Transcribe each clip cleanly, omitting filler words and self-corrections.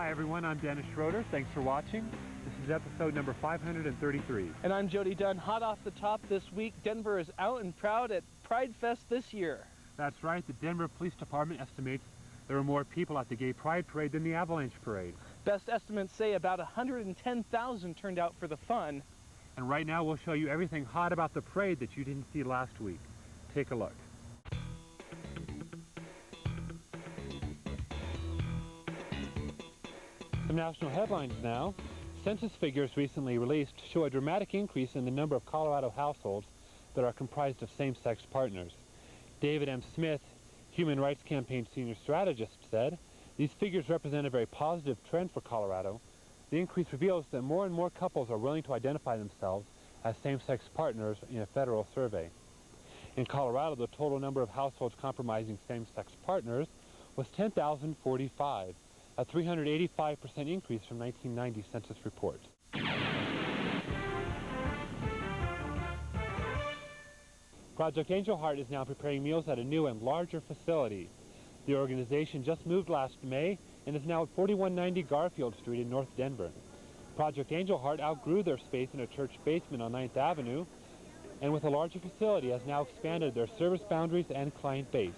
Hi everyone, I'm Dennis Schroeder. Thanks for watching. This is episode number 533. And I'm Jody Dunn. Hot off the top this week, Denver is out and proud at Pride Fest this year. That's right, the Denver Police Department estimates there were more people at the Gay Pride Parade than the Avalanche Parade. Best estimates say about 110,000 turned out for the fun. And right now we'll show you everything hot about the parade that you didn't see last week. Take a look. Some national headlines now. Census figures recently released show a dramatic increase in the number of Colorado households that are comprised of same-sex partners. David M. Smith, Human Rights Campaign senior strategist, said, "These figures represent a very positive trend for Colorado. The increase reveals that more and more couples are willing to identify themselves as same-sex partners in a federal survey." In Colorado, the total number of households comprising same-sex partners was 10,045. A 385% increase from 1990 census reports. Project Angel Heart is now preparing meals at a new and larger facility. The organization just moved last May and is now at 4190 Garfield Street in North Denver. Project Angel Heart outgrew their space in a church basement on 9th Avenue, and with a larger facility has now expanded their service boundaries and client base.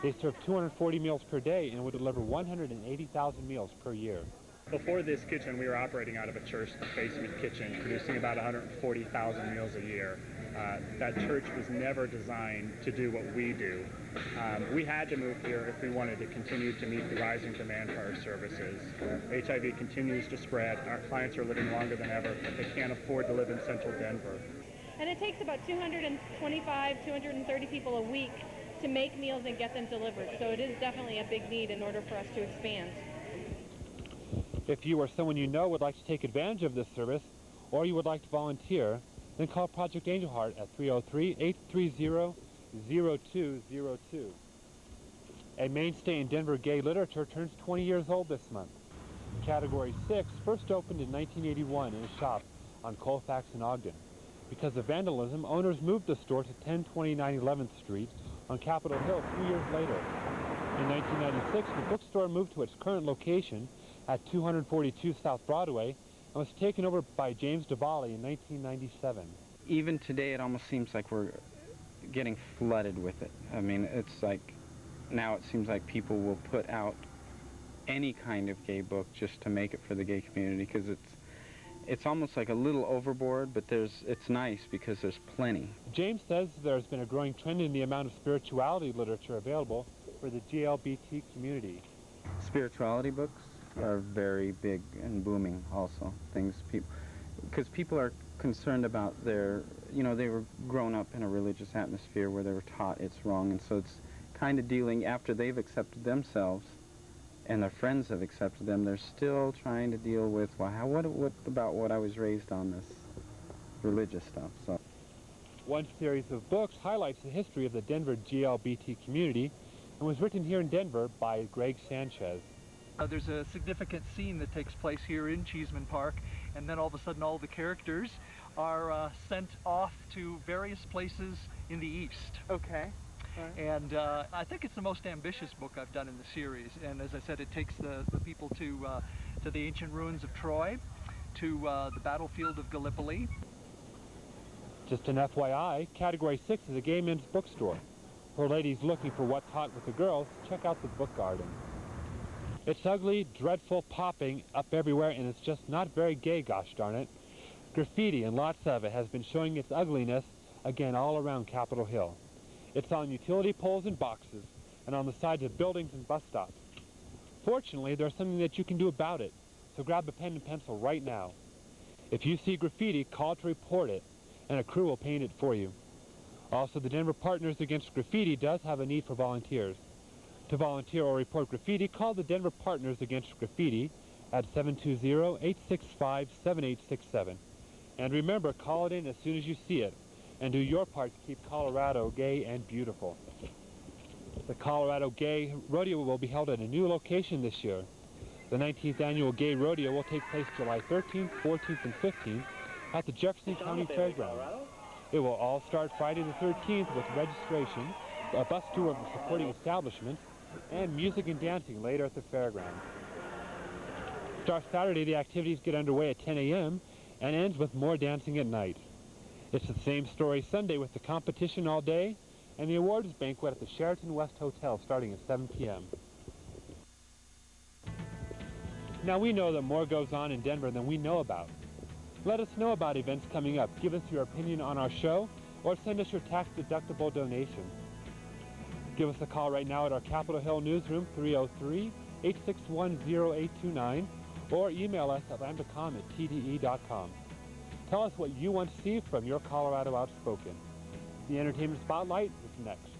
They serve 240 meals per day and would deliver 180,000 meals per year. Before this kitchen, we were operating out of a church basement kitchen, producing about 140,000 meals a year. That church was never designed to do what we do. We had to move here if we wanted to continue to meet the rising demand for our services. HIV continues to spread. Our clients are living longer than ever, but they can't afford to live in central Denver. And it takes about 225, 230 people a week to make meals and get them delivered. So it is definitely a big need in order for us to expand. If you or someone you know would like to take advantage of this service, or you would like to volunteer, then call Project Angel Heart at 303-830-0202. A mainstay in Denver gay literature turns 20 years old this month. Category 6 first opened in 1981 in a shop on Colfax and Ogden. Because of vandalism, owners moved the store to 1029 11th Street on Capitol Hill 2 years later. In 1996, the bookstore moved to its current location at 242 South Broadway and was taken over by James Davali in 1997. Even today, it almost seems like we're getting flooded with it. I mean, it's like, now it seems like people will put out any kind of gay book just to make it for the gay community, because it's almost like a little overboard, but it's nice because there's plenty. James says there's been a growing trend in the amount of spirituality literature available for the GLBT community. Spirituality books are very big and booming also. Because people are concerned about their, they were grown up in a religious atmosphere where they were taught it's wrong, and so it's kind of dealing, after they've accepted themselves and their friends have accepted them, they're still trying to deal with, well, what about what I was raised on, this religious stuff. So one series of books highlights the history of the Denver GLBT community and was written here in Denver by Greg Sanchez. There's a significant scene that takes place here in Cheeseman Park, and then all of a sudden all the characters are sent off to various places in the East. Okay. Right. And I think it's the most ambitious book I've done in the series. And as I said, it takes the people to the ancient ruins of Troy, to the battlefield of Gallipoli. Just an FYI, Category 6 is a gay men's bookstore. For ladies looking for what's hot with the girls, check out the Book Garden. It's ugly, dreadful, popping up everywhere, and it's just not very gay, gosh darn it. Graffiti, and lots of it, has been showing its ugliness again all around Capitol Hill. It's on utility poles and boxes, and on the sides of buildings and bus stops. Fortunately, there's something that you can do about it, so grab a pen and pencil right now. If you see graffiti, call to report it, and a crew will paint it for you. Also, the Denver Partners Against Graffiti does have a need for volunteers. To volunteer or report graffiti, call the Denver Partners Against Graffiti at 720-865-7867. And remember, call it in as soon as you see it, and do your part to keep Colorado gay and beautiful. The Colorado Gay Rodeo will be held at a new location this year. The 19th Annual Gay Rodeo will take place July 13th, 14th, and 15th at the Jefferson County Fairgrounds. It will all start Friday the 13th with registration, a bus tour of the supporting establishments, and music and dancing later at the fairgrounds. Starts Saturday, the activities get underway at 10 a.m. and ends with more dancing at night. It's the same story Sunday with the competition all day and the awards banquet at the Sheraton West Hotel starting at 7 p.m. Now we know that more goes on in Denver than we know about. Let us know about events coming up, give us your opinion on our show, or send us your tax-deductible donation. Give us a call right now at our Capitol Hill newsroom, 303-861-0829, or email us at lambdacom@tde.com. Tell us what you want to see from your Colorado Outspoken. The Entertainment Spotlight is next.